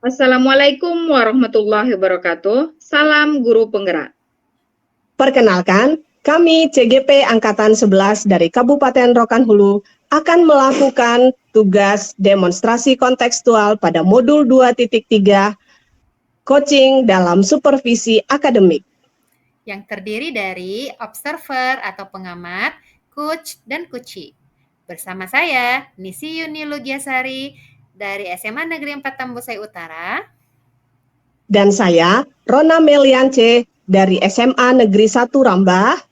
Assalamualaikum warahmatullahi wabarakatuh. Salam guru penggerak. Perkenalkan, kami CGP Angkatan 11 dari Kabupaten Rokan Hulu akan melakukan tugas demonstrasi kontekstual pada modul 2.3 coaching dalam supervisi akademik. Yang terdiri dari observer atau pengamat, coach, dan coachee. Bersama saya, Nisi Yuni Lugiasari dari SMA Negeri 4 Tambusai Utara. Dan saya, Rona Meliance dari SMA Negeri 1 Rambah.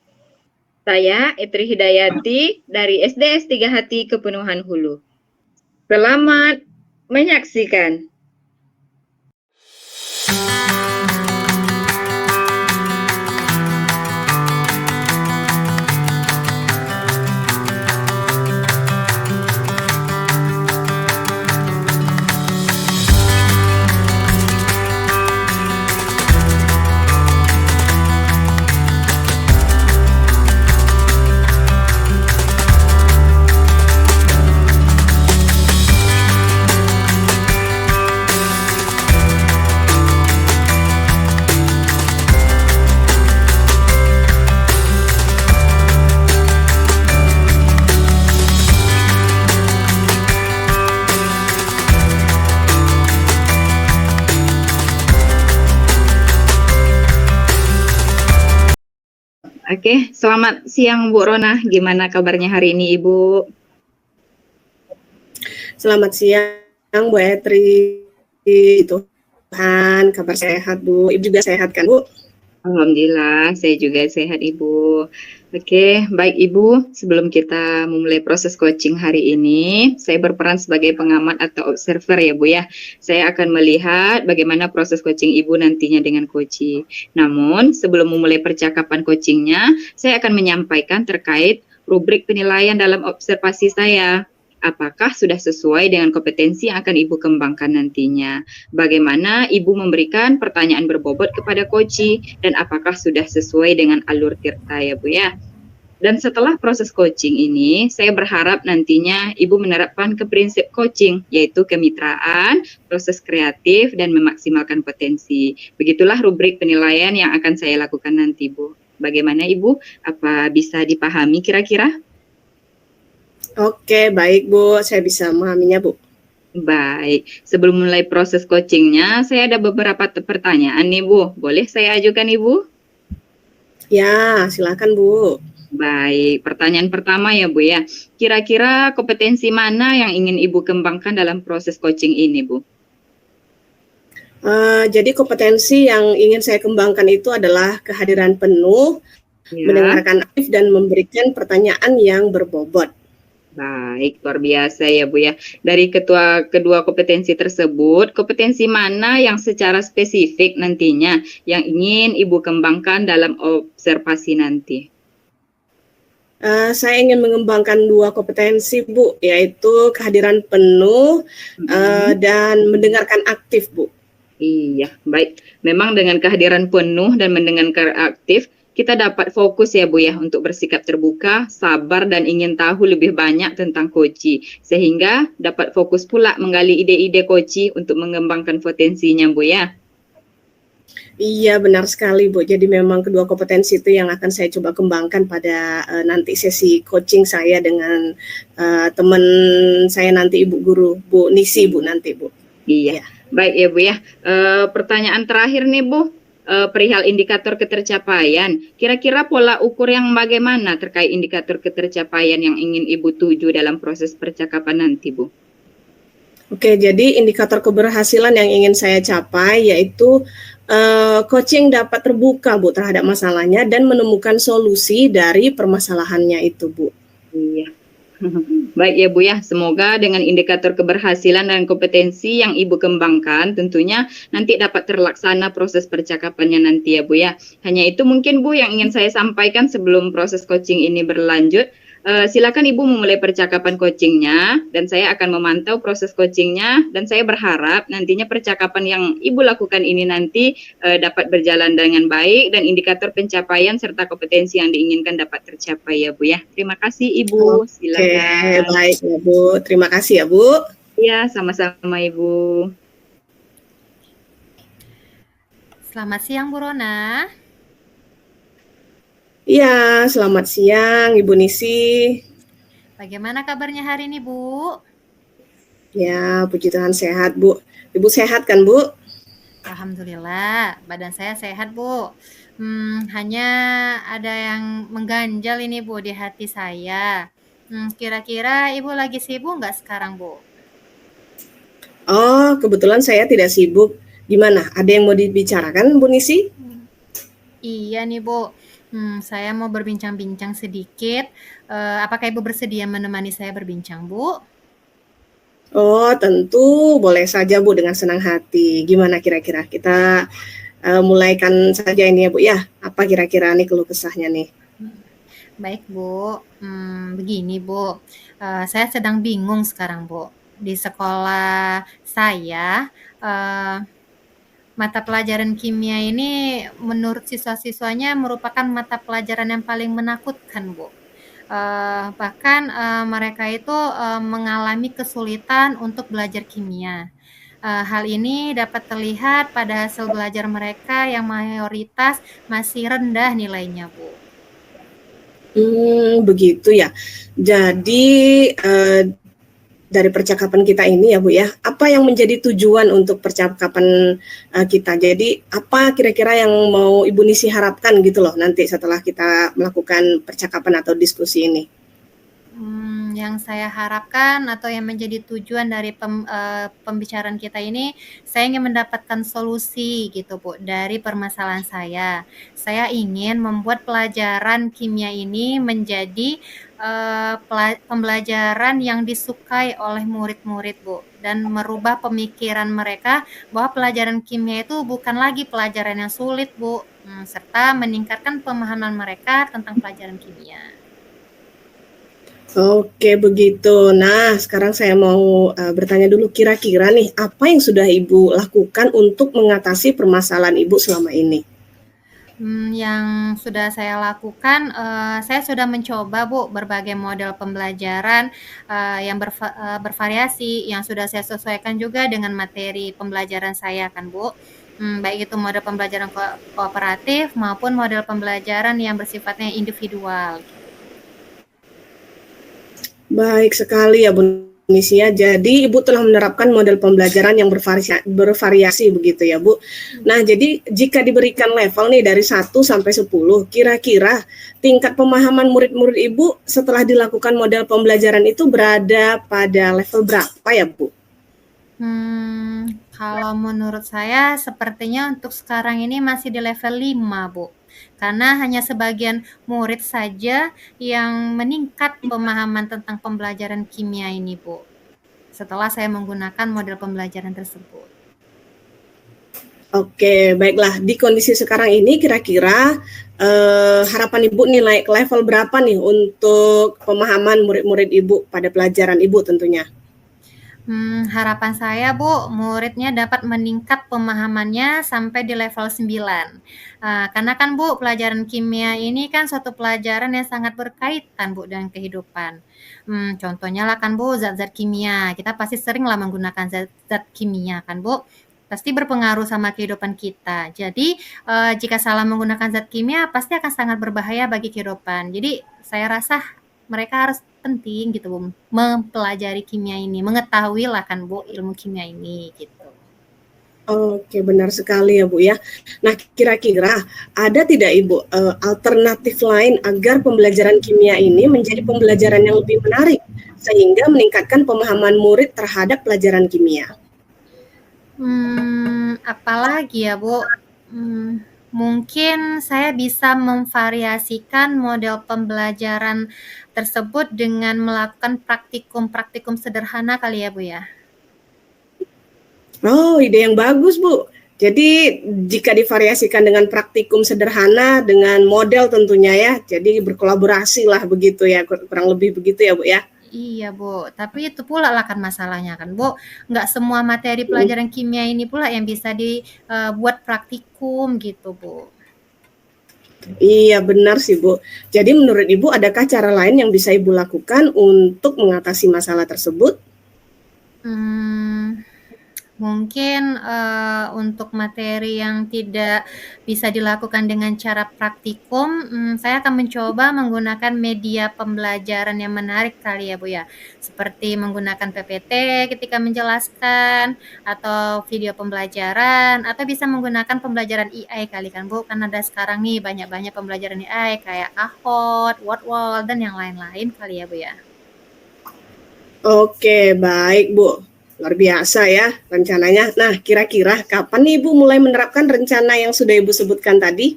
Saya Etri Hidayati dari SDS 3 Hati Kepenuhan Hulu. Selamat menyaksikan. Oke, selamat siang Bu Rona. Gimana kabarnya hari ini Ibu? Selamat siang Bu Etri. Tuhan, kabar sehat Bu. Ibu juga sehat kan Bu? Alhamdulillah, saya juga sehat Ibu. Oke, baik Ibu, sebelum kita memulai proses coaching hari ini, saya berperan sebagai pengamat atau observer ya Bu ya. Saya akan melihat bagaimana proses coaching Ibu nantinya dengan coaching. Namun, sebelum memulai percakapan coachingnya, saya akan menyampaikan terkait rubrik penilaian dalam observasi saya. Apakah sudah sesuai dengan kompetensi yang akan Ibu kembangkan nantinya? Bagaimana Ibu memberikan pertanyaan berbobot kepada coaching dan apakah sudah sesuai dengan alur tirta ya Bu ya? Dan setelah proses coaching ini, saya berharap nantinya Ibu menerapkan ke prinsip coaching, yaitu kemitraan, proses kreatif, dan memaksimalkan potensi. Begitulah rubrik penilaian yang akan saya lakukan nanti Bu. Bagaimana Ibu? Apa bisa dipahami kira-kira? Oke, baik Bu. Saya bisa memahaminya Bu. Baik, sebelum mulai proses coachingnya, saya ada beberapa pertanyaan nih Bu. Boleh saya ajukan Ibu? Ya, silakan Bu. Baik, pertanyaan pertama ya Bu ya. Kira-kira kompetensi mana yang ingin Ibu kembangkan dalam proses coaching ini Bu? Jadi kompetensi yang ingin saya kembangkan itu adalah kehadiran penuh, mendengarkan aktif, dan memberikan pertanyaan yang berbobot. Baik, luar biasa ya Bu ya. Dari kedua kompetensi tersebut, kompetensi mana yang secara spesifik nantinya yang ingin Ibu kembangkan dalam observasi nanti? Saya ingin mengembangkan dua kompetensi Bu, yaitu kehadiran penuh dan mendengarkan aktif Bu. Iya, baik. Memang dengan kehadiran penuh dan mendengarkan aktif, kita dapat fokus ya Bu ya untuk bersikap terbuka, sabar, dan ingin tahu lebih banyak tentang coaching. Sehingga dapat fokus pula menggali ide-ide coaching untuk mengembangkan potensinya Bu ya. Iya, benar sekali Bu. Jadi memang kedua kompetensi itu yang akan saya coba kembangkan pada nanti sesi coaching saya dengan teman saya nanti Ibu Guru, Bu Nisi Bu nanti Bu. Iya, ya. Baik ya Bu ya. Pertanyaan terakhir nih Bu. Perihal indikator ketercapaian, kira-kira pola ukur yang bagaimana terkait indikator ketercapaian yang ingin Ibu tuju dalam proses percakapan nanti, Bu? Oke, jadi indikator keberhasilan yang ingin saya capai yaitu coaching dapat terbuka Bu terhadap masalahnya dan menemukan solusi dari permasalahannya itu Bu. Iya. Baik ya Bu ya, semoga dengan indikator keberhasilan dan kompetensi yang Ibu kembangkan tentunya nanti dapat terlaksana proses percakapannya nanti ya Bu ya. Hanya itu mungkin Bu yang ingin saya sampaikan sebelum proses coaching ini berlanjut. Silakan Ibu memulai percakapan coachingnya dan saya akan memantau proses coachingnya dan saya berharap nantinya percakapan yang Ibu lakukan ini nanti dapat berjalan dengan baik dan indikator pencapaian serta kompetensi yang diinginkan dapat tercapai ya Bu ya. Terima kasih Ibu. Silakan. Baik ya Bu. Terima kasih ya Bu. Ya, sama-sama Ibu. Selamat siang Bu Rona. Iya, selamat siang Ibu Nisi. Bagaimana kabarnya hari ini Bu? Ya, puji Tuhan sehat Bu. Ibu sehat kan Bu? Alhamdulillah, badan saya sehat Bu. Hanya ada yang mengganjal ini Bu di hati saya. Kira-kira Ibu lagi sibuk nggak sekarang Bu? Oh, kebetulan saya tidak sibuk. Gimana? Ada yang mau dibicarakan Bu Nisi? Iya nih Bu. Saya mau berbincang-bincang sedikit. Apakah Ibu bersedia menemani saya berbincang Bu? Oh, tentu boleh saja Bu, dengan senang hati. Gimana kira-kira? Kita mulaikan saja ini ya Bu ya. Apa kira-kira nih keluh kesahnya nih? Baik Bu, begini Bu, saya sedang bingung sekarang Bu. Di sekolah saya, mata pelajaran kimia ini menurut siswa-siswanya merupakan mata pelajaran yang paling menakutkan Bu. Bahkan mereka itu mengalami kesulitan untuk belajar kimia. Hal ini dapat terlihat pada hasil belajar mereka yang mayoritas masih rendah nilainya Bu. Begitu ya. Jadi dari percakapan kita ini ya Bu ya, apa yang menjadi tujuan untuk percakapan kita? Jadi apa kira-kira yang mau Ibu Nisi harapkan gitu loh nanti setelah kita melakukan percakapan atau diskusi ini? Yang saya harapkan atau yang menjadi tujuan dari pembicaraan kita ini, saya ingin mendapatkan solusi gitu Bu dari permasalahan saya. Saya ingin membuat pelajaran kimia ini menjadi pembelajaran yang disukai oleh murid-murid Bu, dan merubah pemikiran mereka bahwa pelajaran kimia itu bukan lagi pelajaran yang sulit Bu, serta meningkatkan pemahaman mereka tentang pelajaran kimia. Oke begitu. Nah sekarang saya mau bertanya dulu, kira-kira nih apa yang sudah Ibu lakukan untuk mengatasi permasalahan Ibu selama ini? Yang sudah saya lakukan, saya sudah mencoba Bu berbagai model pembelajaran yang bervariasi, yang sudah saya sesuaikan juga dengan materi pembelajaran saya kan Bu. Baik itu model pembelajaran kooperatif maupun model pembelajaran yang bersifatnya individual. Baik sekali ya Bu Nisia. Jadi Ibu telah menerapkan model pembelajaran yang bervariasi begitu ya Bu. Nah jadi jika diberikan level nih dari 1 sampai 10, kira-kira tingkat pemahaman murid-murid Ibu setelah dilakukan model pembelajaran itu berada pada level berapa ya Bu? Kalau menurut saya sepertinya untuk sekarang ini masih di level 5 Bu. Karena hanya sebagian murid saja yang meningkat pemahaman tentang pembelajaran kimia ini Bu, setelah saya menggunakan model pembelajaran tersebut. Oke, baiklah. Di kondisi sekarang ini kira-kira harapan Ibu nih naik ke level berapa nih untuk pemahaman murid-murid Ibu pada pelajaran Ibu tentunya? Harapan saya Bu, muridnya dapat meningkat pemahamannya sampai di level 9. Karena kan Bu, pelajaran kimia ini kan suatu pelajaran yang sangat berkaitan Bu dengan kehidupan. Contohnya lah kan Bu, zat-zat kimia. Kita pasti sering lah menggunakan zat-zat kimia kan Bu. Pasti berpengaruh sama kehidupan kita. Jadi jika salah menggunakan zat kimia pasti akan sangat berbahaya bagi kehidupan. Jadi saya rasa mereka harus penting gitu Bu, mempelajari kimia ini, mengetahui lah kan Bu ilmu kimia ini gitu. Oke, benar sekali ya Bu ya. Nah kira-kira ada tidak Ibu alternatif lain agar pembelajaran kimia ini menjadi pembelajaran yang lebih menarik sehingga meningkatkan pemahaman murid terhadap pelajaran kimia? Apalagi ya Bu, mungkin saya bisa memvariasikan model pembelajaran tersebut dengan melakukan praktikum-praktikum sederhana kali ya Bu ya. Oh, ide yang bagus Bu. Jadi jika divariasikan dengan praktikum sederhana dengan model tentunya ya, jadi berkolaborasi lah begitu ya, kurang lebih begitu ya Bu ya. Iya Bu, tapi itu pula lah kan masalahnya kan Bu, nggak semua materi pelajaran kimia ini pula yang bisa dibuat praktikum gitu Bu. Iya benar sih Bu. Jadi menurut Ibu adakah cara lain yang bisa Ibu lakukan untuk mengatasi masalah tersebut? Mungkin, untuk materi yang tidak bisa dilakukan dengan cara praktikum, saya akan mencoba menggunakan media pembelajaran yang menarik kali ya, Bu, ya. Seperti menggunakan PPT ketika menjelaskan, atau video pembelajaran, atau bisa menggunakan pembelajaran AI kali kan, Bu, kan ada sekarang nih banyak-banyak pembelajaran AI kayak Kahoot, Wordwall, dan yang lain-lain kali ya, Bu, ya. Oke, baik Bu. Luar biasa ya rencananya. Nah, kira-kira kapan nih Ibu mulai menerapkan rencana yang sudah Ibu sebutkan tadi?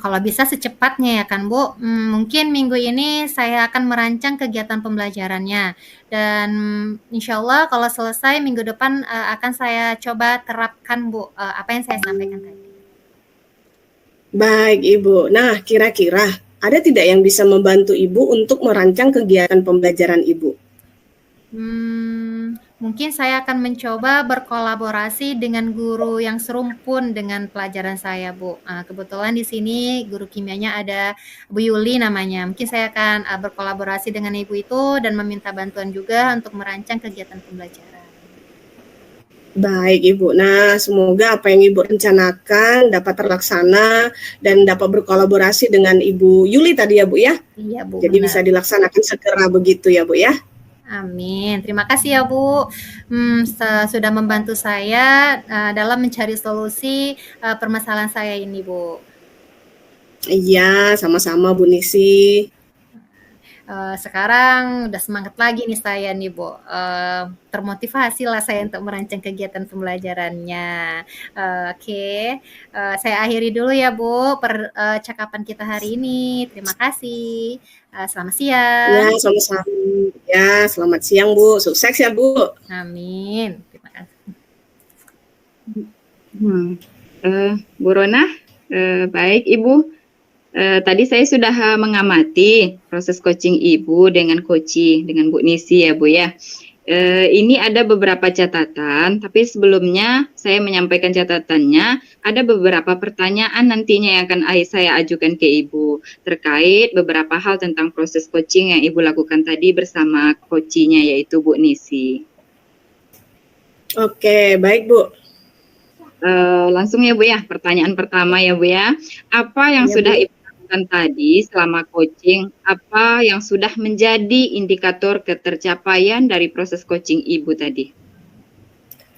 Kalau bisa secepatnya ya kan, Bu. Mungkin minggu ini saya akan merancang kegiatan pembelajarannya dan insya Allah kalau selesai minggu depan, akan saya coba terapkan, Bu, apa yang saya sampaikan tadi. Baik Ibu. Nah, kira-kira ada tidak yang bisa membantu Ibu untuk merancang kegiatan pembelajaran Ibu? Mungkin saya akan mencoba berkolaborasi dengan guru yang serumpun dengan pelajaran saya, Bu. Kebetulan di sini guru kimianya ada Bu Yuli namanya. Mungkin saya akan berkolaborasi dengan Ibu itu dan meminta bantuan juga untuk merancang kegiatan pembelajaran. Baik Ibu. Nah, semoga apa yang Ibu rencanakan dapat terlaksana dan dapat berkolaborasi dengan Ibu Yuli tadi ya Bu ya. Iya, Bu, Jadi benar. bisa dilaksanakan segera begitu ya Bu ya. Amin. Terima kasih ya, Bu. Sudah membantu saya dalam mencari solusi permasalahan saya ini, Bu. Iya, sama-sama Bu Nisi. Sekarang udah semangat lagi nih saya nih, Bu. Termotivasi lah saya untuk merancang kegiatan pembelajarannya. Oke, saya akhiri dulu ya, Bu, percakapan kita hari ini. Terima kasih. Selamat siang. Ya, sama-sama. Ya, selamat siang Bu. Sukses ya Bu. Amin. Terima kasih. Bu Rona, baik Ibu. Tadi saya sudah mengamati proses coaching Ibu dengan dengan Bu Nisi ya Bu ya. Ini ada beberapa catatan, tapi sebelumnya saya menyampaikan catatannya, ada beberapa pertanyaan nantinya yang akan saya ajukan ke Ibu terkait beberapa hal tentang proses coaching yang Ibu lakukan tadi bersama coachnya yaitu Bu Nisi. Oke, baik Bu. Langsung ya Bu ya, pertanyaan pertama ya Bu ya. Apa yang sudah Ibu lakukan tadi selama coaching, apa yang sudah menjadi indikator ketercapaian dari proses coaching Ibu tadi?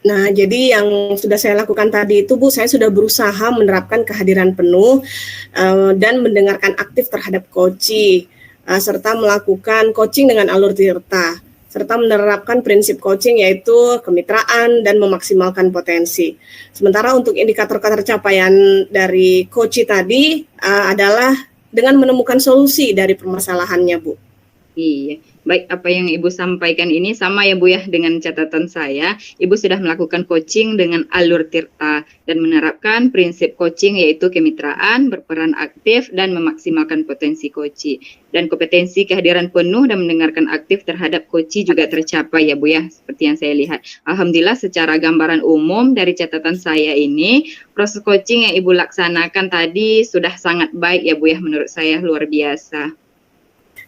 Nah, jadi yang sudah saya lakukan tadi itu Bu, saya sudah berusaha menerapkan kehadiran penuh dan mendengarkan aktif terhadap coaching, serta melakukan coaching dengan alur tirta, serta menerapkan prinsip coaching yaitu kemitraan dan memaksimalkan potensi. Sementara untuk indikator ketercapaian dari coaching tadi adalah dengan menemukan solusi dari permasalahannya, Bu. Iya, baik apa yang Ibu sampaikan ini sama ya Bu ya dengan catatan saya. Ibu sudah melakukan coaching dengan alur tirta dan menerapkan prinsip coaching yaitu kemitraan, berperan aktif, dan memaksimalkan potensi coaching. Dan kompetensi kehadiran penuh dan mendengarkan aktif terhadap coaching juga tercapai ya Bu ya, seperti yang saya lihat. Alhamdulillah secara gambaran umum dari catatan saya ini, proses coaching yang Ibu laksanakan tadi sudah sangat baik ya Bu ya, menurut saya luar biasa.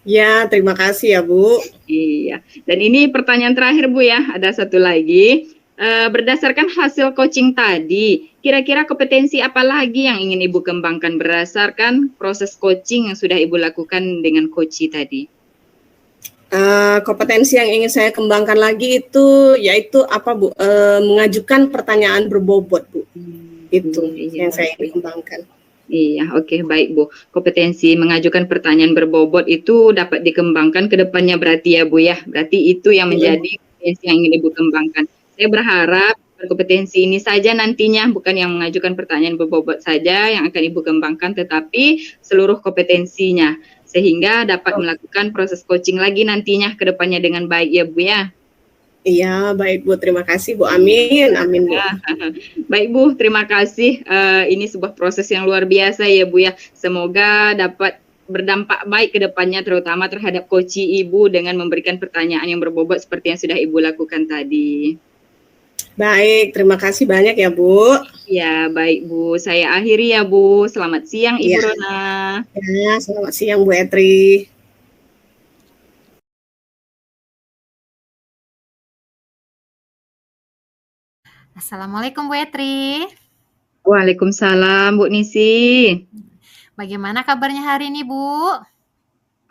Ya, terima kasih ya Bu. Iya, dan ini pertanyaan terakhir Bu ya, ada satu lagi. Berdasarkan hasil coaching tadi, kira-kira kompetensi apa lagi yang ingin Ibu kembangkan berdasarkan proses coaching yang sudah Ibu lakukan dengan coach tadi? Kompetensi yang ingin saya kembangkan lagi itu yaitu apa Bu? Mengajukan pertanyaan berbobot Bu. Itu yang saya ingin kembangkan. Iya, oke, baik Bu. Kompetensi mengajukan pertanyaan berbobot itu dapat dikembangkan ke depannya berarti ya Bu ya. Berarti itu yang menjadi kompetensi yang ingin Ibu kembangkan. Saya berharap kompetensi ini saja nantinya, bukan yang mengajukan pertanyaan berbobot saja yang akan Ibu kembangkan, tetapi seluruh kompetensinya. Sehingga dapat melakukan proses coaching lagi nantinya ke depannya dengan baik ya Bu ya. Iya, baik Bu. Terima kasih Bu. Amin. Amin Bu. Baik Bu, terima kasih. Ini sebuah proses yang luar biasa ya Bu ya. Semoga dapat berdampak baik ke depannya terutama terhadap coaching Ibu dengan memberikan pertanyaan yang berbobot seperti yang sudah Ibu lakukan tadi. Baik, terima kasih banyak ya Bu. Ya, baik Bu. Saya akhiri ya Bu. Selamat siang Ibu Rona. Ya, selamat siang Bu Etri. Assalamualaikum Bu Etri. Waalaikumsalam, Bu Nisi. Bagaimana kabarnya hari ini, Bu?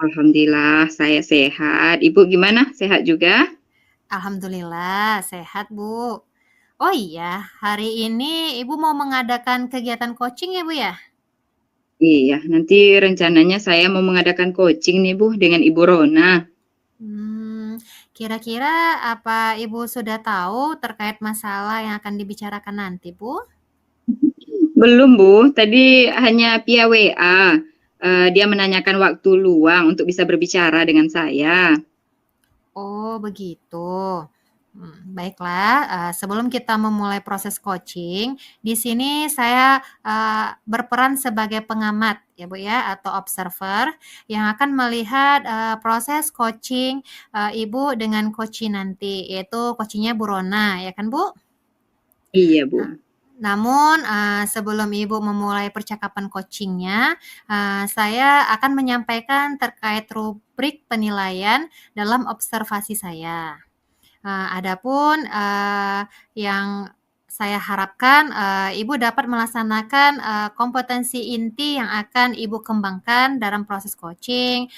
Alhamdulillah, saya sehat. Ibu gimana? Sehat juga? Alhamdulillah, sehat, Bu. Oh iya, hari ini Ibu mau mengadakan kegiatan coaching ya, Bu ya? Iya, nanti rencananya saya mau mengadakan coaching nih, Bu, dengan Ibu Rona. Kira-kira apa Ibu sudah tahu terkait masalah yang akan dibicarakan nanti, Bu? Belum, Bu. Tadi hanya via WA. Dia menanyakan waktu luang untuk bisa berbicara dengan saya. Oh, begitu. Baiklah, sebelum kita memulai proses coaching, di sini saya berperan sebagai pengamat ya Bu ya, atau observer yang akan melihat proses coaching Ibu dengan coaching nanti, yaitu coachingnya Bu Rona, ya kan Bu? Iya, Bu. Namun sebelum Ibu memulai percakapan coachingnya, saya akan menyampaikan terkait rubrik penilaian dalam observasi saya. Adapun yang saya harapkan Ibu dapat melaksanakan kompetensi inti yang akan Ibu kembangkan dalam proses coaching,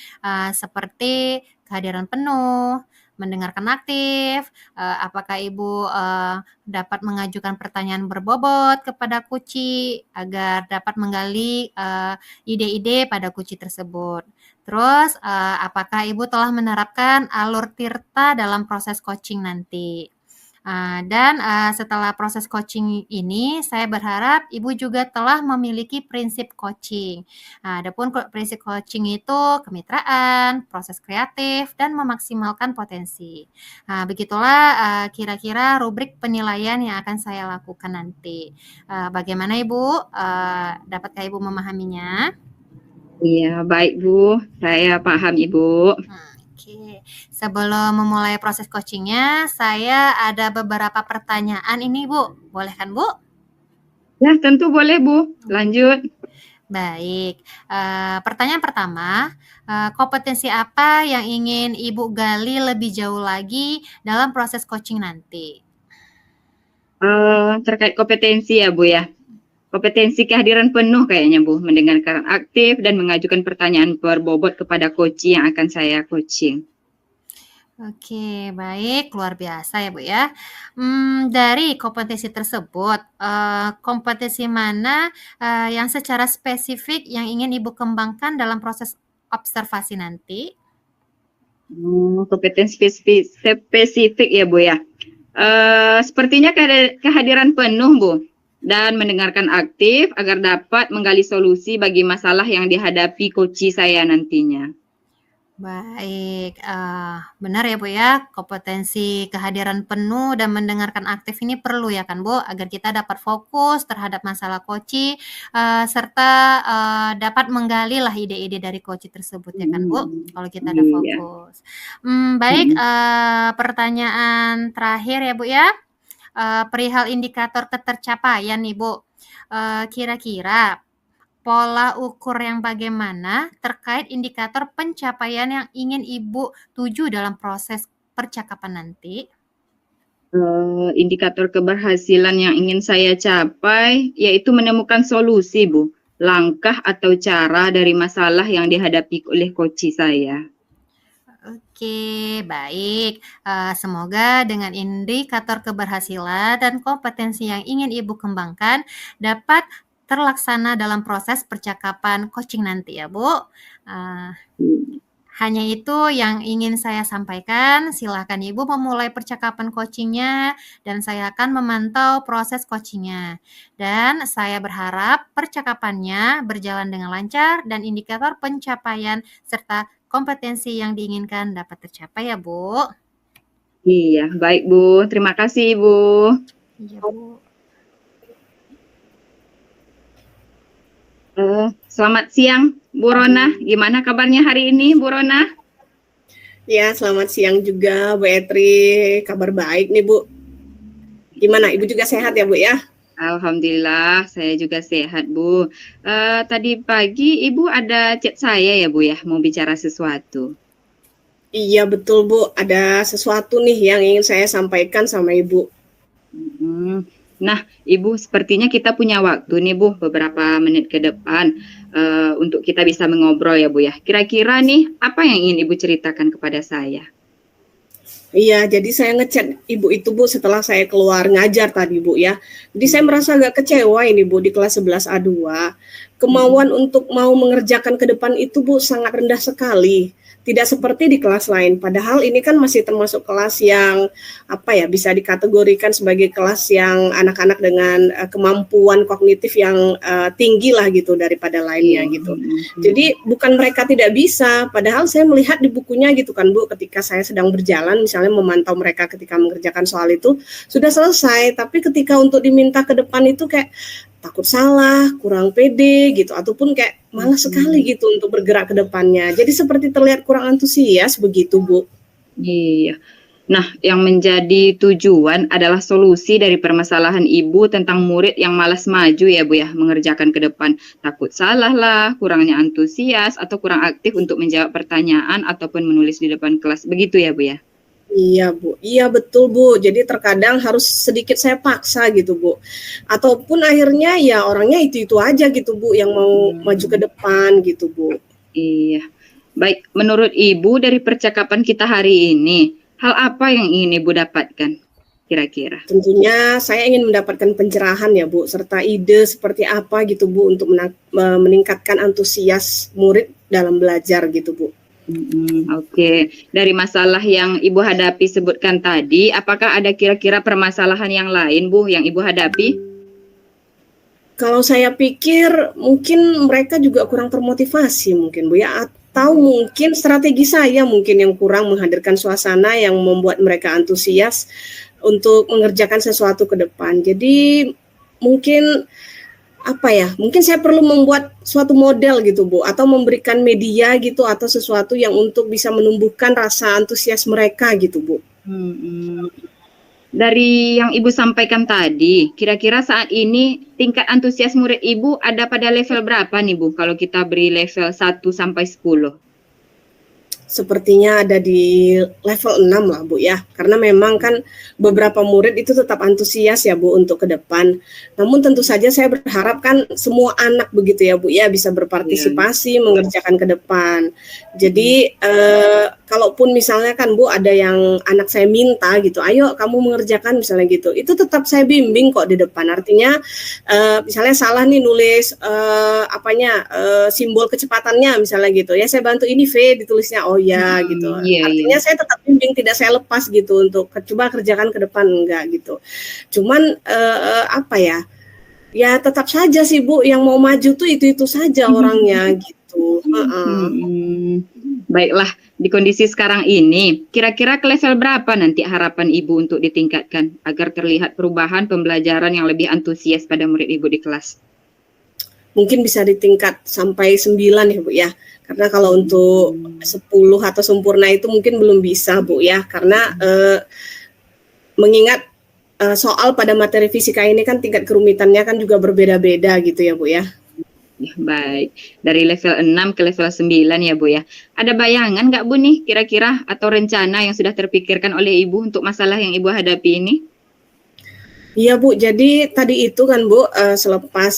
seperti kehadiran penuh, mendengarkan aktif, apakah Ibu dapat mengajukan pertanyaan berbobot kepada Kuci agar dapat menggali ide-ide pada Kuci tersebut. Terus, apakah Ibu telah menerapkan alur tirta dalam proses coaching nanti? Dan setelah proses coaching ini, saya berharap Ibu juga telah memiliki prinsip coaching. Adapun prinsip coaching itu kemitraan, proses kreatif, dan memaksimalkan potensi. Begitulah kira-kira rubrik penilaian yang akan saya lakukan nanti. Bagaimana Ibu? Dapatkah Ibu memahaminya? Iya, baik, Bu. Saya paham, Ibu. Oke, sebelum memulai proses coachingnya, saya ada beberapa pertanyaan ini, Bu. Boleh kan, Bu? Ya, tentu boleh, Bu. Lanjut. Baik, pertanyaan pertama, kompetensi apa yang ingin Ibu gali lebih jauh lagi dalam proses coaching nanti? Terkait kompetensi ya, Bu ya. Kompetensi kehadiran penuh kayaknya, Bu. Mendengarkan aktif dan mengajukan pertanyaan berbobot kepada coach yang akan saya coaching. Oke, baik, luar biasa ya Bu ya. Dari kompetensi tersebut, kompetensi mana yang secara spesifik yang ingin Ibu kembangkan dalam proses observasi nanti? Kompetensi spesifik ya, Bu ya. Sepertinya kehadiran penuh, Bu, dan mendengarkan aktif agar dapat menggali solusi bagi masalah yang dihadapi coach saya nantinya. Baik, benar ya Bu ya, kompetensi kehadiran penuh dan mendengarkan aktif ini perlu ya kan Bu, agar kita dapat fokus terhadap masalah coach, serta dapat menggali lah ide-ide dari coach tersebut ya kan Bu, kalau kita ada Iya. fokus. Baik, pertanyaan terakhir ya Bu ya, perihal indikator ketercapaian nih Bu, kira-kira pola ukur yang bagaimana terkait indikator pencapaian yang ingin Ibu tuju dalam proses percakapan nanti? Indikator keberhasilan yang ingin saya capai yaitu menemukan solusi, Bu, langkah atau cara dari masalah yang dihadapi oleh coach saya. Oke, baik. Semoga dengan indikator keberhasilan dan kompetensi yang ingin Ibu kembangkan dapat terlaksana dalam proses percakapan coaching nanti ya, Bu. Hanya itu yang ingin saya sampaikan. Silakan Ibu memulai percakapan coachingnya dan saya akan memantau proses coachingnya. Dan saya berharap percakapannya berjalan dengan lancar dan indikator pencapaian serta kompetensi yang diinginkan dapat tercapai ya, Bu. Iya, baik, Bu. Terima kasih, Ibu. Iya, Bu. Selamat siang, Bu Rona. Gimana kabarnya hari ini, Bu Rona? Ya, selamat siang juga Bu Etri. Kabar baik nih Bu. Gimana, Ibu juga sehat ya Bu ya? Alhamdulillah, saya juga sehat, Bu. Tadi pagi Ibu ada chat saya ya, Bu ya, mau bicara sesuatu. Iya betul Bu, ada sesuatu nih yang ingin saya sampaikan sama Ibu. Mhm. Nah, Ibu, sepertinya kita punya waktu nih, Bu, beberapa menit ke depan, untuk kita bisa mengobrol ya, Bu, ya. Kira-kira nih, apa yang ingin Ibu ceritakan kepada saya? Iya, jadi saya ngechat ibu itu Bu setelah saya keluar ngajar tadi Bu ya. Jadi saya Mhm, merasa agak kecewa ini Bu di kelas 11 A2. mhm, Kemauan untuk mau mengerjakan ke depan itu Bu sangat rendah sekali. Tidak seperti di kelas lain. Padahal ini kan masih termasuk kelas yang apa ya bisa dikategorikan sebagai kelas yang anak-anak dengan kemampuan kognitif yang tinggi lah gitu daripada lainnya iya, gitu. mhm, mhm, Jadi bukan mereka tidak bisa, padahal saya melihat di bukunya gitu kan Bu, ketika saya sedang berjalan misalnya memantau mereka ketika mengerjakan soal itu sudah selesai, tapi ketika untuk diminta ke depan itu kayak takut salah, kurang pede gitu, ataupun kayak malas sekali mhm. gitu untuk bergerak ke depannya. Jadi seperti terlihat kurang antusias begitu Bu. Iya. Nah, yang menjadi tujuan adalah solusi dari permasalahan Ibu tentang murid yang malas maju ya, Bu, ya, mengerjakan ke depan. Takut salah lah, kurangnya antusias, atau kurang aktif untuk menjawab pertanyaan ataupun menulis di depan kelas. Begitu ya, Bu, ya? Iya Bu, iya betul Bu. Jadi terkadang harus sedikit saya paksa gitu Bu. Ataupun akhirnya ya orangnya itu-itu aja gitu Bu yang mau maju ke Hmm, depan gitu Bu. iya. Baik, menurut Ibu dari percakapan kita hari ini, hal apa yang ingin Ibu dapatkan kira-kira? Tentunya saya ingin mendapatkan pencerahan ya Bu, serta ide seperti apa gitu Bu untuk meningkatkan antusias murid dalam belajar gitu Bu. Oke. Dari masalah yang Ibu hadapi sebutkan tadi, apakah ada kira-kira permasalahan yang lain, Bu, yang Ibu hadapi? Kalau saya pikir mungkin mereka juga kurang termotivasi mungkin Bu ya, atau mungkin strategi saya mungkin yang kurang menghadirkan suasana yang membuat mereka antusias untuk mengerjakan sesuatu ke depan. Jadi mungkin apa ya, mungkin saya perlu membuat suatu model gitu Bu, atau memberikan media gitu atau sesuatu yang untuk bisa menumbuhkan rasa antusias mereka gitu Bu. Mhm. Dari yang Ibu sampaikan tadi, kira-kira saat ini tingkat antusias murid Ibu ada pada level berapa nih, Bu, kalau kita beri level 1 sampai 10? Sepertinya ada di level 6 lah Bu ya. Karena memang kan beberapa murid itu tetap antusias ya Bu untuk ke depan. Namun tentu saja saya berharap kan semua anak begitu ya Bu ya bisa Iya. berpartisipasi mengerjakan ke depan. Mhm, Jadi kalaupun misalnya kan Bu ada yang anak saya minta gitu, ayo kamu mengerjakan misalnya gitu. Itu tetap saya bimbing kok di depan. Artinya misalnya salah nih nulis simbol kecepatannya misalnya gitu ya, saya bantu ini V ditulisnya oh ya gitu, iya, iya. artinya saya tetap bimbing tidak saya lepas gitu untuk coba kerjakan ke depan enggak gitu. Cuman ya tetap saja sih Bu yang mau maju tuh itu saja orangnya gitu. Mhm. Baiklah, di kondisi sekarang ini, kira-kira ke level berapa nanti harapan Ibu untuk ditingkatkan agar terlihat perubahan pembelajaran yang lebih antusias pada murid Ibu di kelas? Mungkin bisa di tingkat sampai 9 ya Bu ya. Karena kalau untuk Mhm. 10 atau sempurna itu mungkin belum bisa Bu ya. Karena mengingat soal pada materi fisika ini kan tingkat kerumitannya kan juga berbeda-beda gitu ya Bu ya. Ya, baik. Dari level 6 ke level 9 ya, Bu, ya. Ada bayangan nggak, Bu, nih kira-kira atau rencana yang sudah terpikirkan oleh Ibu untuk masalah yang Ibu hadapi ini? Iya Bu, jadi tadi itu kan Bu, selepas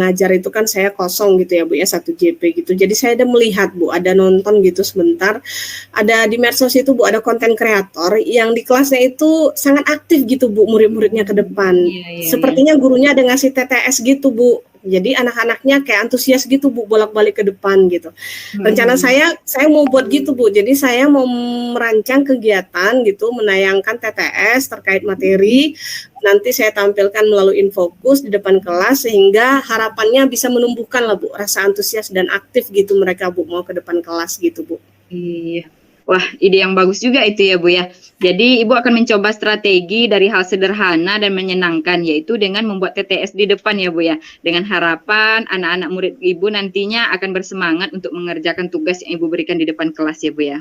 ngajar itu kan saya kosong gitu ya Bu ya, 1 JP gitu. Jadi saya ada melihat Bu, ada nonton gitu sebentar, ada di medsos itu Bu, ada konten kreator yang di kelasnya itu sangat aktif gitu Bu, murid-muridnya ke depan. Iya, iya, iya. Sepertinya gurunya ada ngasih TTS gitu Bu. Jadi anak-anaknya kayak antusias gitu Bu, bolak-balik ke depan gitu. Rencana Mhm, saya mau buat gitu Bu, jadi saya mau merancang kegiatan gitu, menayangkan TTS terkait materi, nanti saya tampilkan melalui infokus di depan kelas sehingga harapannya bisa menumbuhkan lah Bu rasa antusias dan aktif gitu mereka Bu mau ke depan kelas gitu Bu. iya. Wah, ide yang bagus juga itu ya, Bu, ya. Jadi Ibu akan mencoba strategi dari hal sederhana dan menyenangkan, yaitu dengan membuat TTS di depan ya, Bu, ya. Dengan harapan anak-anak murid Ibu nantinya akan bersemangat untuk mengerjakan tugas yang Ibu berikan di depan kelas ya, Bu, ya.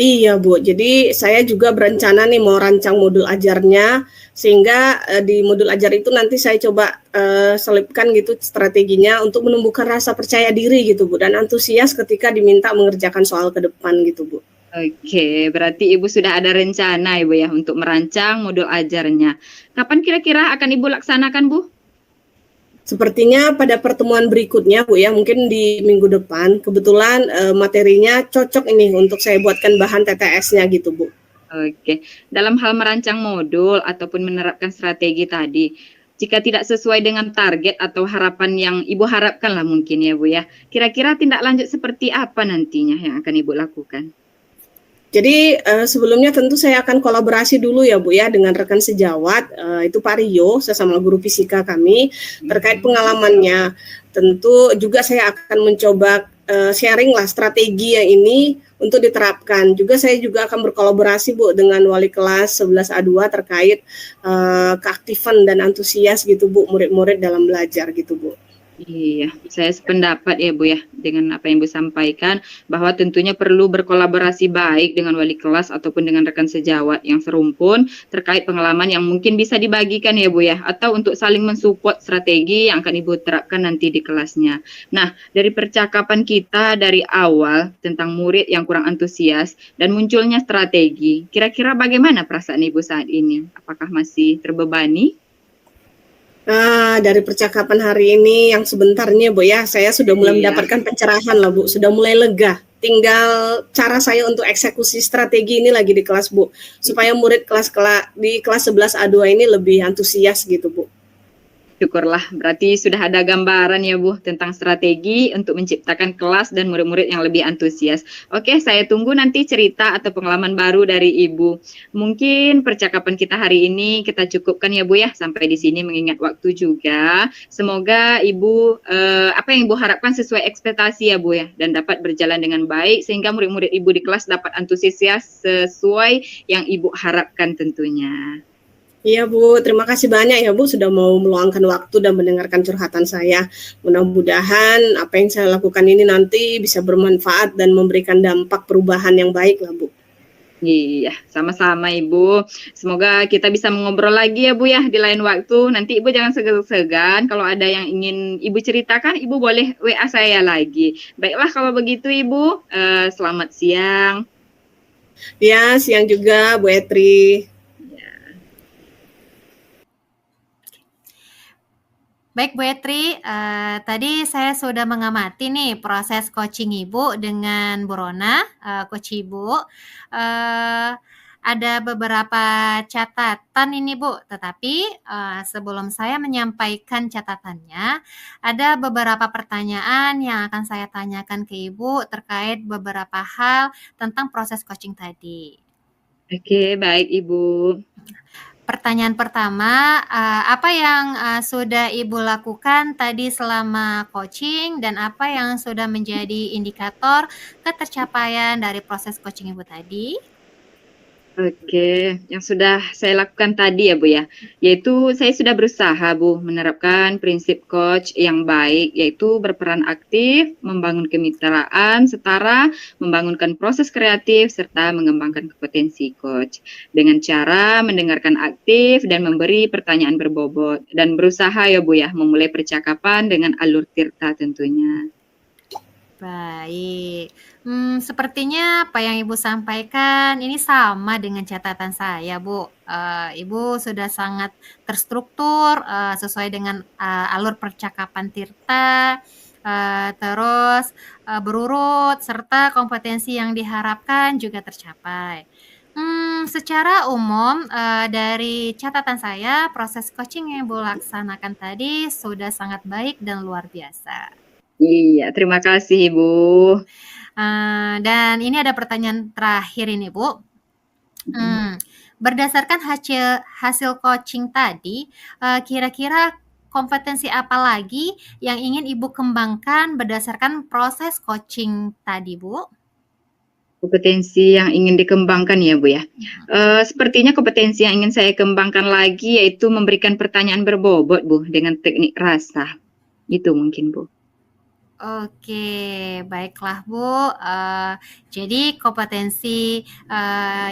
Iya Bu, jadi saya juga berencana nih mau rancang modul ajarnya sehingga di modul ajar itu nanti saya coba selipkan gitu strateginya untuk menumbuhkan rasa percaya diri gitu Bu dan antusias ketika diminta mengerjakan soal ke depan gitu Bu. Oke, berarti Ibu sudah ada rencana Ibu ya untuk merancang modul ajarnya. Kapan kira-kira akan Ibu laksanakan, Bu? Sepertinya pada pertemuan berikutnya Bu ya, mungkin di minggu depan. Kebetulan materinya cocok ini untuk saya buatkan bahan TTS-nya gitu Bu. Oke, dalam hal merancang modul ataupun menerapkan strategi tadi, jika tidak sesuai dengan target atau harapan yang Ibu harapkan lah mungkin ya Bu ya, kira-kira tindak lanjut seperti apa nantinya yang akan Ibu lakukan? Jadi sebelumnya tentu saya akan kolaborasi dulu ya Bu ya dengan rekan sejawat, itu Pak Rio, sesama guru fisika kami, terkait pengalamannya. Tentu juga saya akan mencoba sharing lah strategi yang ini untuk diterapkan. Juga saya juga akan berkolaborasi Bu dengan wali kelas 11A2 terkait keaktifan dan antusias gitu Bu, murid-murid dalam belajar gitu Bu. Iya, saya sependapat ya Bu ya dengan apa yang Bu sampaikan bahwa tentunya perlu berkolaborasi baik dengan wali kelas ataupun dengan rekan sejawat yang serumpun terkait pengalaman yang mungkin bisa dibagikan ya Bu ya atau untuk saling mensupport strategi yang akan Ibu terapkan nanti di kelasnya. Nah, dari percakapan kita dari awal tentang murid yang kurang antusias dan munculnya strategi, kira-kira bagaimana perasaan Ibu saat ini? Apakah masih terbebani? Dari percakapan hari ini yang sebentarnya Bu ya, saya sudah mulai Iya. mendapatkan pencerahan lah Bu, sudah mulai lega. Tinggal cara saya untuk eksekusi strategi ini lagi di kelas Bu, supaya murid di kelas 11A2 ini lebih antusias gitu Bu. Syukurlah, berarti sudah ada gambaran ya Bu tentang strategi untuk menciptakan kelas dan murid-murid yang lebih antusias. Oke, saya tunggu nanti cerita atau pengalaman baru dari Ibu. Mungkin percakapan kita hari ini kita cukupkan ya Bu ya, sampai di sini mengingat waktu juga. Semoga Ibu, apa yang Ibu harapkan sesuai ekspektasi ya Bu ya, dan dapat berjalan dengan baik sehingga murid-murid Ibu di kelas dapat antusias sesuai yang Ibu harapkan tentunya. Iya Bu, terima kasih banyak ya Bu sudah mau meluangkan waktu dan mendengarkan curhatan saya. Mudah-mudahan apa yang saya lakukan ini nanti bisa bermanfaat dan memberikan dampak perubahan yang baik lah Bu. Iya, sama-sama Ibu. Semoga kita bisa mengobrol lagi ya Bu ya di lain waktu. Nanti Ibu jangan segan-segan. Kalau ada yang ingin Ibu ceritakan, Ibu boleh WA saya lagi. Baiklah kalau begitu Ibu, selamat siang. Ya, siang juga Bu Etri. Baik Bu Etri, tadi saya sudah mengamati nih proses coaching Ibu dengan Bu Rona, coach Ibu. Ada beberapa catatan ini Bu, tetapi sebelum saya menyampaikan catatannya, ada beberapa pertanyaan yang akan saya tanyakan ke Ibu terkait beberapa hal tentang proses coaching tadi. Oke, baik Ibu. Pertanyaan pertama, apa yang sudah Ibu lakukan tadi selama coaching dan apa yang sudah menjadi indikator ketercapaian dari proses coaching Ibu tadi? Oke, yang sudah saya lakukan tadi ya Bu ya, yaitu saya sudah berusaha Bu menerapkan prinsip coach yang baik, yaitu berperan aktif, membangun kemitraan setara, membangunkan proses kreatif, serta mengembangkan kompetensi coach. Dengan cara mendengarkan aktif dan memberi pertanyaan berbobot, dan berusaha ya Bu ya, memulai percakapan dengan alur tirta tentunya. Baik, sepertinya apa yang Ibu sampaikan ini sama dengan catatan saya, Bu. Ibu sudah sangat terstruktur sesuai dengan alur percakapan Tirta, terus berurut serta kompetensi yang diharapkan juga tercapai. Secara umum dari catatan saya, proses coaching yang Ibu laksanakan tadi sudah sangat baik dan luar biasa. Iya, terima kasih Ibu. Dan ini ada pertanyaan terakhir ini Bu. Berdasarkan hasil coaching tadi, kira-kira kompetensi apa lagi yang ingin Ibu kembangkan berdasarkan proses coaching tadi Bu? Kompetensi yang ingin dikembangkan ya Bu ya. Sepertinya kompetensi yang ingin saya kembangkan lagi yaitu memberikan pertanyaan berbobot Bu dengan teknik rasa. Itu mungkin Bu. Oke, baiklah Bu. Jadi kompetensi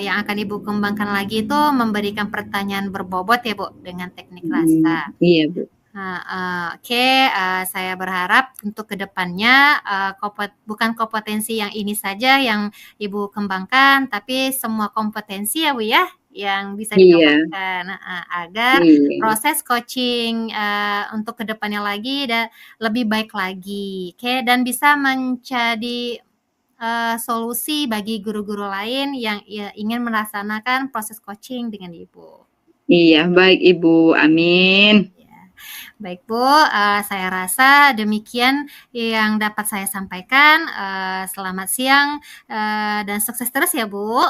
yang akan Ibu kembangkan lagi itu memberikan pertanyaan berbobot ya Bu dengan teknik rasa. Iya Bu. Oke, saya berharap untuk kedepannya bukan kompetensi yang ini saja yang Ibu kembangkan, tapi semua kompetensi ya Bu ya, yang bisa Iya, dikembangkan, agar iya. proses coaching untuk kedepannya lagi lebih baik lagi, oke, dan bisa menjadi solusi bagi guru-guru lain yang ingin melaksanakan proses coaching dengan Ibu. Iya, baik Ibu. Amin. Ya. Baik Bu, saya rasa demikian yang dapat saya sampaikan. Selamat siang dan sukses terus ya Bu.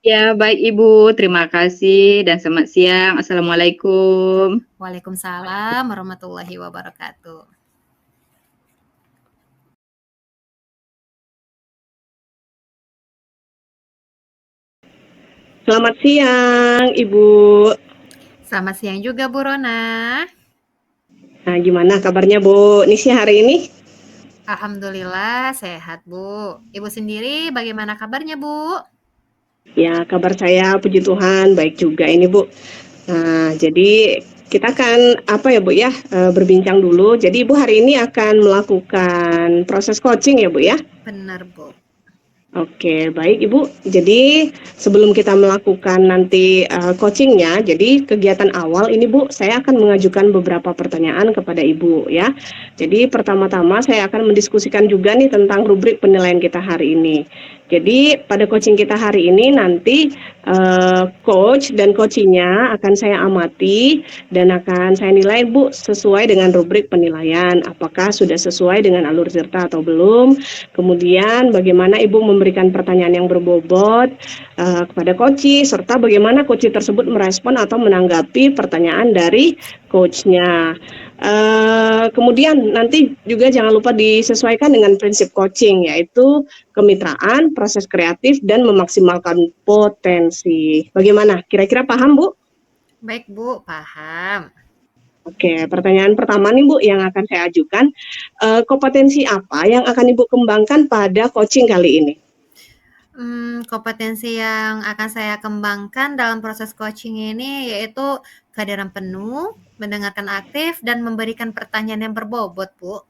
Ya, baik Ibu. Terima kasih dan selamat siang. Assalamualaikum. Waalaikumsalam warahmatullahi wabarakatuh. Selamat siang, Ibu. Selamat siang juga Bu Rona. Nah, gimana kabarnya Bu Nisi hari ini? Alhamdulillah sehat Bu. Ibu sendiri bagaimana kabarnya Bu? Ya, kabar saya puji Tuhan baik juga ini Bu. Nah, jadi kita kan apa ya Bu ya, berbincang dulu. Jadi Ibu hari ini akan melakukan proses coaching ya Bu ya? Benar Bu. Oke, baik Ibu. Jadi sebelum kita melakukan nanti coachingnya, jadi kegiatan awal ini Bu, saya akan mengajukan beberapa pertanyaan kepada Ibu ya. Jadi pertama-tama saya akan mendiskusikan juga nih tentang rubrik penilaian kita hari ini. Jadi pada coaching kita hari ini nanti coach dan coachingnya akan saya amati dan akan saya nilai Bu sesuai dengan rubrik penilaian. Apakah sudah sesuai dengan alur serta atau belum? Kemudian bagaimana Ibu memberikan pertanyaan yang berbobot kepada coach, serta bagaimana coach tersebut merespon atau menanggapi pertanyaan dari coachnya. Kemudian nanti juga jangan lupa disesuaikan dengan prinsip coaching, yaitu kemitraan, proses kreatif, dan memaksimalkan potensi. Bagaimana? Kira-kira paham Bu? Baik Bu, paham. Oke, pertanyaan pertama nih Bu yang akan saya ajukan, kompetensi apa yang akan Ibu kembangkan pada coaching kali ini? Kompetensi yang akan saya kembangkan dalam proses coaching ini yaitu kehadiran penuh, mendengarkan aktif, dan memberikan pertanyaan yang berbobot, Bu.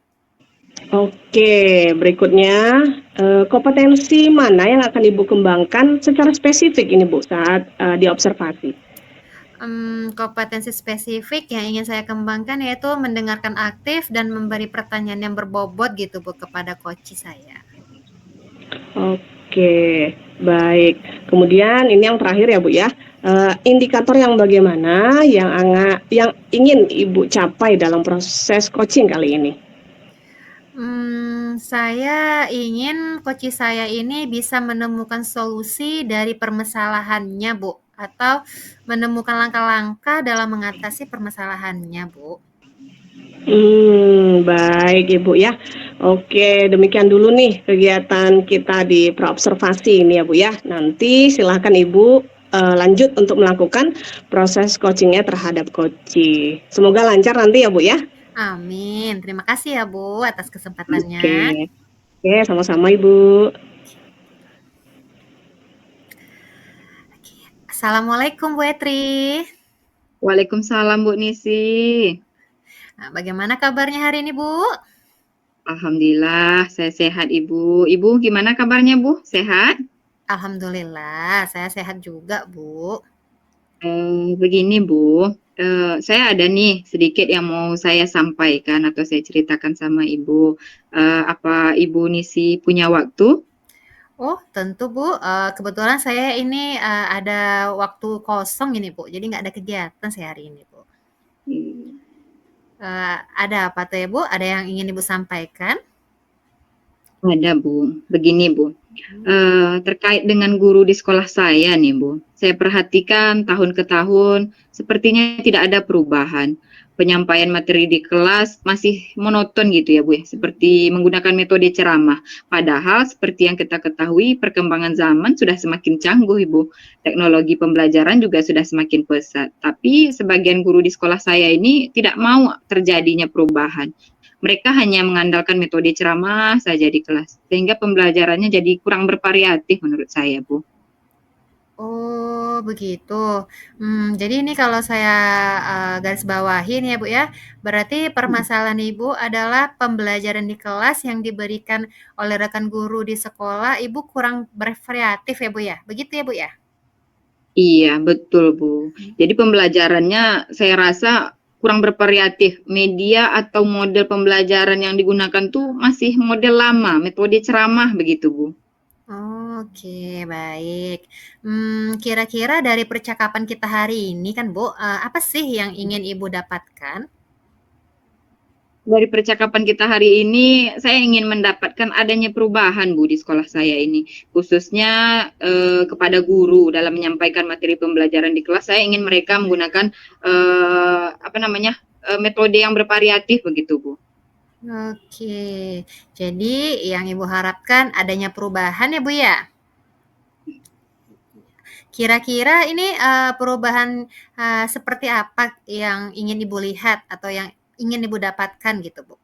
Oke, berikutnya kompetensi mana yang akan Ibu kembangkan secara spesifik ini Bu saat diobservasi? Kompetensi spesifik yang ingin saya kembangkan yaitu mendengarkan aktif dan memberi pertanyaan yang berbobot gitu Bu kepada coach saya. Oke, baik. Kemudian ini yang terakhir ya Bu ya, indikator yang bagaimana yang ingin Ibu capai dalam proses coaching kali ini? Saya ingin coach saya ini bisa menemukan solusi dari permasalahannya, Bu, atau menemukan langkah-langkah dalam mengatasi permasalahannya, Bu. Baik Ibu ya. Oke, demikian dulu nih kegiatan kita di praobservasi ini ya Bu ya. Nanti silakan Ibu lanjut untuk melakukan proses coachingnya terhadap coachee. Semoga lancar nanti ya Bu ya. Amin. Terima kasih ya Bu atas kesempatannya. Oke, sama-sama Ibu. Assalamualaikum Bu Etri. Waalaikumsalam Bu Nisi. Nah, bagaimana kabarnya hari ini Bu? Alhamdulillah, saya sehat Ibu. Ibu gimana kabarnya Bu? Sehat? Alhamdulillah, saya sehat juga Bu. Begini Bu, saya ada nih sedikit yang mau saya sampaikan atau saya ceritakan sama Ibu. Apa Ibu Nisi punya waktu? Oh, tentu Bu. Kebetulan saya ini ada waktu kosong ini Bu, jadi nggak ada kegiatan saya hari ini Bu. Ada apa tuh ya Bu? Ada yang ingin Ibu sampaikan? Ada Bu. Begini Bu, terkait dengan guru di sekolah saya nih Bu, saya perhatikan tahun ke tahun sepertinya tidak ada perubahan. Penyampaian materi di kelas masih monoton gitu ya Bu ya, seperti menggunakan metode ceramah. Padahal seperti yang kita ketahui perkembangan zaman sudah semakin canggih Ibu. Teknologi pembelajaran juga sudah semakin pesat. Tapi sebagian guru di sekolah saya ini tidak mau terjadinya perubahan. Mereka hanya mengandalkan metode ceramah saja di kelas, sehingga pembelajarannya jadi kurang bervariatif menurut saya, Bu. Oh, begitu. Jadi ini kalau saya, garis bawahi nih ya, Bu, ya, berarti permasalahan Ibu adalah pembelajaran di kelas yang diberikan oleh rekan guru di sekolah, Ibu kurang bervariatif ya, Bu, ya? Begitu ya, Bu, ya? Iya, betul, Bu. Jadi pembelajarannya saya rasa kurang bervariatif. Media atau model pembelajaran yang digunakan tuh masih model lama, metode ceramah begitu, Bu. Oke, baik. Kira-kira dari percakapan kita hari ini kan, Bu, apa sih yang ingin Ibu dapatkan? Dari percakapan kita hari ini, saya ingin mendapatkan adanya perubahan, Bu, di sekolah saya ini. Khususnya kepada guru dalam menyampaikan materi pembelajaran di kelas, saya ingin mereka menggunakan metode yang bervariatif begitu, Bu. Oke, jadi yang Ibu harapkan adanya perubahan ya, Bu, ya? Kira-kira ini, perubahan, seperti apa yang ingin Ibu lihat atau yang ingin Ibu dapatkan gitu, Bu?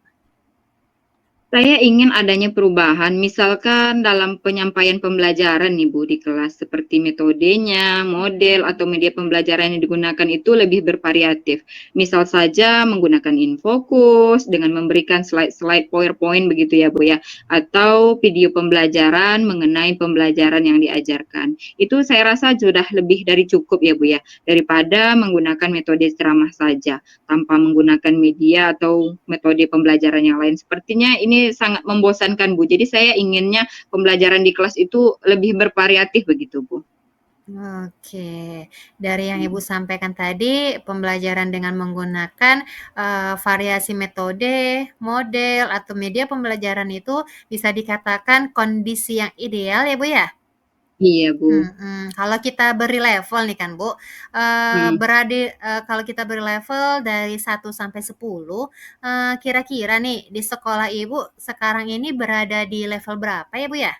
Saya ingin adanya perubahan, misalkan dalam penyampaian pembelajaran nih Bu di kelas, seperti metodenya, model, atau media pembelajaran yang digunakan itu lebih bervariatif. Misal saja menggunakan infokus dengan memberikan slide-slide PowerPoint begitu ya Bu ya, atau video pembelajaran mengenai pembelajaran yang diajarkan. Itu saya rasa sudah lebih dari cukup ya Bu ya, daripada menggunakan metode ceramah saja tanpa menggunakan media atau metode pembelajaran yang lain. Sepertinya ini sangat membosankan, Bu. Jadi saya inginnya pembelajaran di kelas itu lebih bervariatif begitu, Bu. Oke, dari yang Ibu sampaikan tadi, pembelajaran dengan menggunakan, variasi metode, model, atau media pembelajaran itu bisa dikatakan kondisi yang ideal ya, Bu, ya? Iya, Bu. Kalau kita beri level nih kan, Bu, Hmm. kalau kita beri level dari 1 sampai 10, kira-kira nih di sekolah Ibu sekarang ini berada di level berapa ya, Bu, ya?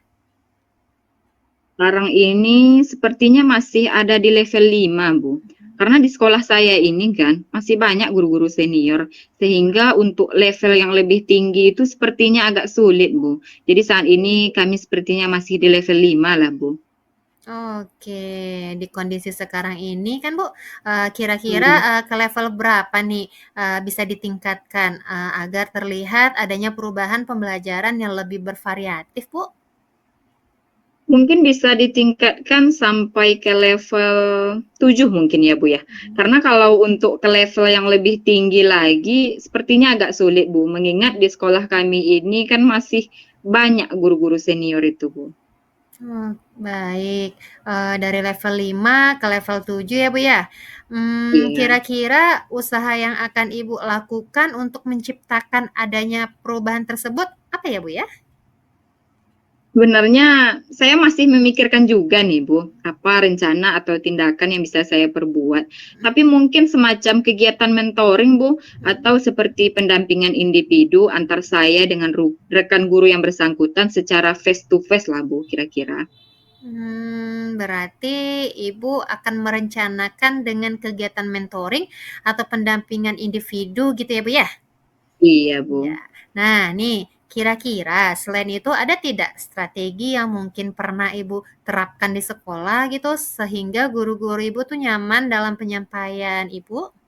Sekarang ini sepertinya masih ada di level 5, Bu. Karena di sekolah saya ini kan masih banyak guru-guru senior, sehingga untuk level yang lebih tinggi itu sepertinya agak sulit, Bu. Jadi saat ini kami sepertinya masih di level 5 lah, Bu. Oke, di kondisi sekarang ini kan, Bu, kira-kira, Hmm. ke level berapa nih, bisa ditingkatkan, agar terlihat adanya perubahan pembelajaran yang lebih bervariatif, Bu? Mungkin bisa ditingkatkan sampai ke level 7 mungkin ya, Bu, ya. Karena kalau untuk ke level yang lebih tinggi lagi sepertinya agak sulit, Bu, mengingat di sekolah kami ini kan masih banyak guru-guru senior itu, Bu. Baik, dari level 5 ke level 7 ya, Bu, ya? Iya. Kira-kira usaha yang akan Ibu lakukan untuk menciptakan adanya perubahan tersebut apa ya, Bu, ya? Sebenarnya saya masih memikirkan juga nih, Bu, apa rencana atau tindakan yang bisa saya perbuat. Tapi mungkin semacam kegiatan mentoring, Bu, atau seperti pendampingan individu antar saya dengan rekan guru yang bersangkutan secara face to face lah, Bu, kira-kira. Berarti Ibu akan merencanakan dengan kegiatan mentoring atau pendampingan individu gitu ya, Bu, ya? Iya, Bu. Iya. Nah, nih, kira-kira selain itu ada tidak strategi yang mungkin pernah Ibu terapkan di sekolah gitu sehingga guru-guru Ibu tuh nyaman dalam penyampaian Ibu?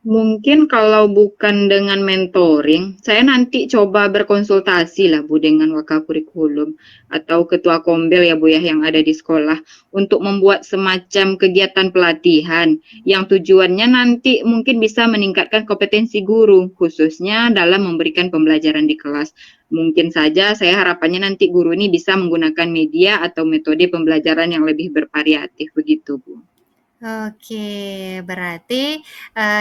Mungkin kalau bukan dengan mentoring, saya nanti coba berkonsultasi lah Bu dengan Wakakurikulum atau ketua Kombel ya Bu ya yang ada di sekolah untuk membuat semacam kegiatan pelatihan yang tujuannya nanti mungkin bisa meningkatkan kompetensi guru khususnya dalam memberikan pembelajaran di kelas. Mungkin saja saya harapannya nanti guru ini bisa menggunakan media atau metode pembelajaran yang lebih bervariatif begitu Bu. Oke, berarti,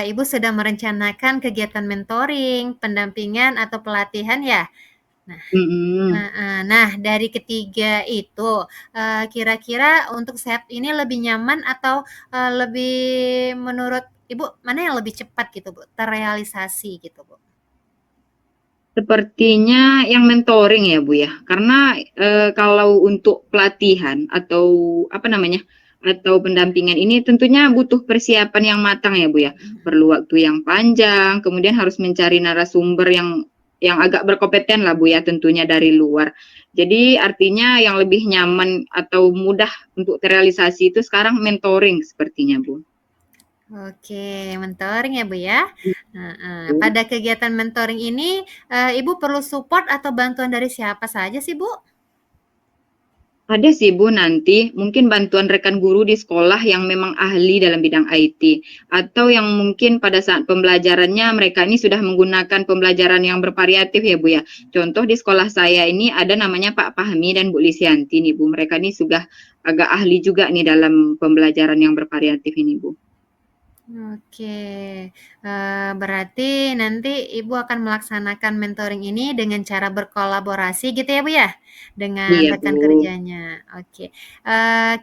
Ibu sudah merencanakan kegiatan mentoring, pendampingan, atau pelatihan ya? Nah Mm-mm. heeh. Nah, dari ketiga itu, kira-kira untuk saat ini lebih nyaman atau, lebih menurut Ibu mana yang lebih cepat gitu, Bu, terrealisasi gitu, Bu? Sepertinya yang mentoring ya, Bu, ya. Karena, kalau untuk pelatihan atau apa namanya, atau pendampingan ini tentunya butuh persiapan yang matang ya, Bu, ya. Perlu waktu yang panjang, kemudian harus mencari narasumber yang yang agak berkompeten lah Bu ya, tentunya dari luar. Jadi artinya yang lebih nyaman atau mudah untuk terrealisasi itu sekarang mentoring sepertinya Bu. Oke, mentoring ya Bu ya. Pada kegiatan mentoring ini, Ibu perlu support atau bantuan dari siapa saja sih Bu? Ada sih Bu nanti, mungkin bantuan rekan guru di sekolah yang memang ahli dalam bidang IT, atau yang mungkin pada saat pembelajarannya mereka ini sudah menggunakan pembelajaran yang bervariatif ya Bu ya. Contoh di sekolah saya ini ada namanya Pak Fahmi dan Bu Lisianti nih Bu, mereka ini sudah agak ahli juga nih dalam pembelajaran yang bervariatif ini Bu. Oke, berarti nanti Ibu akan melaksanakan mentoring ini dengan cara berkolaborasi gitu ya Bu ya? Dengan Iya rekan Bu. kerjanya. Oke,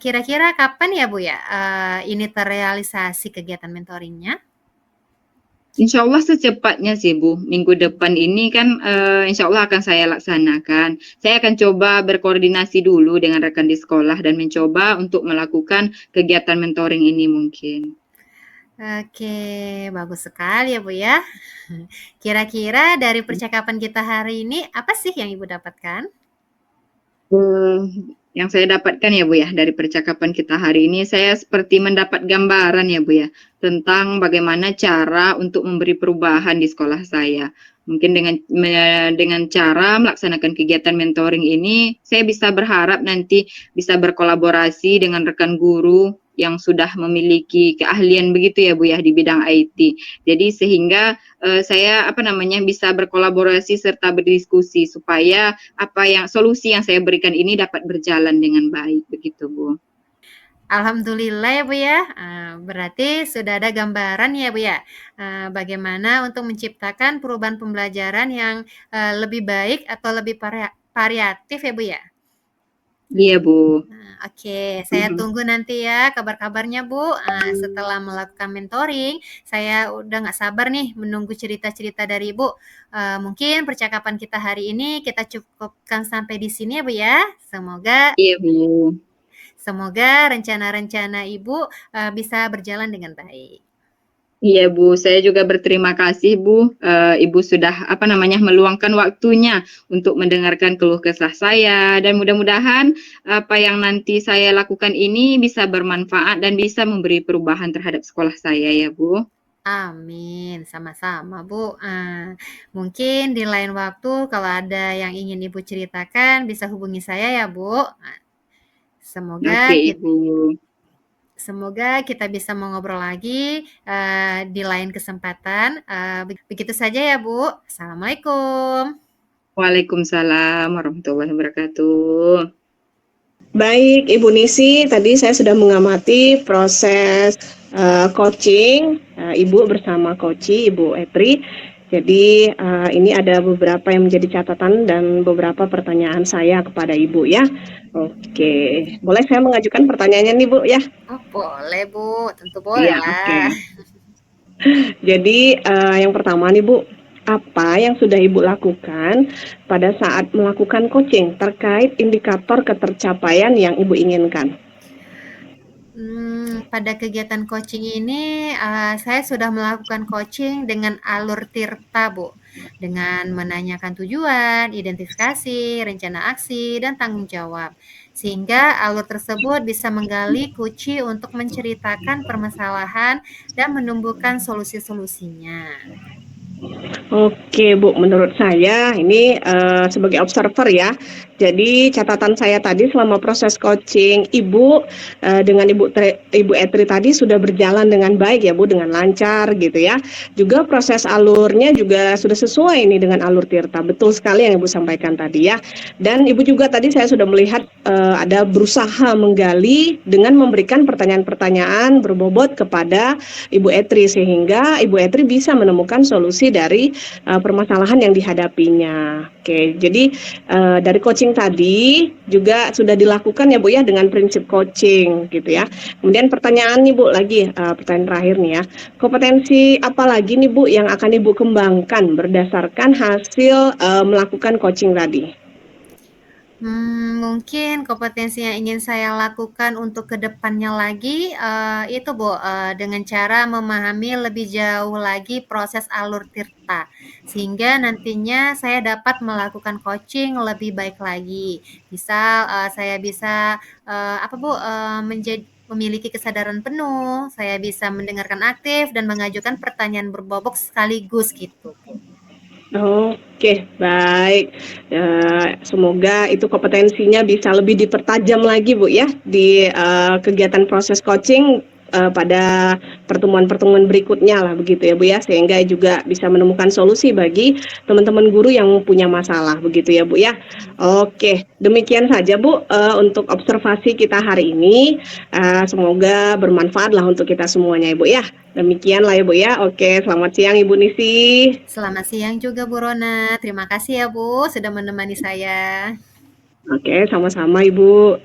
kira-kira kapan ya Bu ya, ini terrealisasi kegiatan mentoringnya? Insya Allah secepatnya sih Bu, minggu depan ini kan insya Allah akan saya laksanakan. Saya akan coba berkoordinasi dulu dengan rekan di sekolah dan mencoba untuk melakukan kegiatan mentoring ini mungkin. Oke, bagus sekali ya Bu ya. Kira-kira dari percakapan kita hari ini, apa sih yang Ibu dapatkan? Yang saya dapatkan ya Bu ya dari percakapan kita hari ini, saya seperti mendapat gambaran ya Bu ya tentang bagaimana cara untuk memberi perubahan di sekolah saya. Mungkin dengan cara melaksanakan kegiatan mentoring ini, saya bisa berharap nanti bisa berkolaborasi dengan rekan guru yang sudah memiliki keahlian begitu ya Bu ya di bidang IT. Jadi sehingga saya bisa berkolaborasi serta berdiskusi supaya solusi yang saya berikan ini dapat berjalan dengan baik begitu Bu. Alhamdulillah ya Bu ya, berarti sudah ada gambaran ya Bu ya, bagaimana untuk menciptakan perubahan pembelajaran yang, lebih baik atau lebih variatif ya Bu ya? Iya Bu. Oke, saya tunggu nanti ya kabar-kabarnya Bu, setelah melakukan mentoring, saya udah nggak sabar nih menunggu cerita-cerita dari Ibu. Mungkin percakapan kita hari ini kita cukupkan sampai di sini ya Bu ya. Iya Bu. Semoga rencana-rencana Ibu, bisa berjalan dengan baik. Iya Bu, saya juga berterima kasih Bu, Ibu sudah meluangkan waktunya untuk mendengarkan keluh kesah saya dan mudah-mudahan apa yang nanti saya lakukan ini bisa bermanfaat dan bisa memberi perubahan terhadap sekolah saya ya Bu. Amin, sama-sama Bu. Mungkin di lain waktu kalau ada yang ingin Ibu ceritakan bisa hubungi saya ya Bu. Oke Semoga kit Ibu. Semoga kita bisa mengobrol lagi, di lain kesempatan, begitu saja ya Bu. Assalamualaikum. Waalaikumsalam warahmatullahi wabarakatuh. Baik, Ibu Nisi, tadi saya sudah mengamati proses coaching Ibu bersama Koci, Ibu Etri. Jadi ini ada beberapa yang menjadi catatan dan beberapa pertanyaan saya kepada Ibu ya. Oke, boleh saya mengajukan pertanyaannya nih Bu ya? Oh boleh Bu, tentu boleh Iya, lah. oke. Jadi yang pertama nih Bu, apa yang sudah Ibu lakukan pada saat melakukan coaching terkait indikator ketercapaian yang Ibu inginkan? Pada kegiatan coaching ini, saya sudah melakukan coaching dengan alur tirta, Bu. Dengan menanyakan tujuan, identifikasi, rencana aksi, dan tanggung jawab. Sehingga alur tersebut bisa menggali kunci untuk menceritakan permasalahan dan menumbuhkan solusi-solusinya. Oke Bu, menurut saya ini sebagai observer ya. Jadi catatan saya tadi selama proses coaching Ibu dengan Ibu Etri tadi sudah berjalan dengan baik ya Bu, dengan lancar gitu ya. Juga proses alurnya juga sudah sesuai ini dengan alur Tirta. Betul sekali yang Ibu sampaikan tadi ya. Dan Ibu juga tadi saya sudah melihat ada berusaha menggali dengan memberikan pertanyaan-pertanyaan berbobot kepada Ibu Etri sehingga Ibu Etri bisa menemukan solusi dari permasalahan yang dihadapinya. Oke, jadi dari coaching tadi juga sudah dilakukan ya Bu ya dengan prinsip coaching gitu ya. Kemudian pertanyaan nih Bu lagi, pertanyaan terakhir nih ya. Kompetensi apa lagi nih Bu yang akan Ibu kembangkan berdasarkan hasil melakukan coaching tadi? Mungkin kompetensi yang ingin saya lakukan untuk kedepannya lagi, itu Bu, dengan cara memahami lebih jauh lagi proses alur tirta, sehingga nantinya saya dapat melakukan coaching lebih baik lagi. Misal, saya bisa, apa Bu, memiliki kesadaran penuh, saya bisa mendengarkan aktif dan mengajukan pertanyaan berbobot sekaligus gitu Bu. Oke, baik. Semoga itu kompetensinya bisa lebih dipertajam lagi, Bu, ya, di kegiatan proses coaching pada pertemuan-pertemuan berikutnya lah, begitu ya, Bu, ya, sehingga juga bisa menemukan solusi bagi teman-teman guru yang punya masalah, begitu ya, Bu, ya. Oke, demikian saja, Bu, untuk observasi kita hari ini. Semoga bermanfaat lah untuk kita semuanya, Ibu, ya. Demikian lah, Ibu, ya. Oke, selamat siang, Ibu Nisi. Selamat siang juga Bu Rona, terima kasih ya Bu sudah menemani saya. Oke, sama-sama Ibu.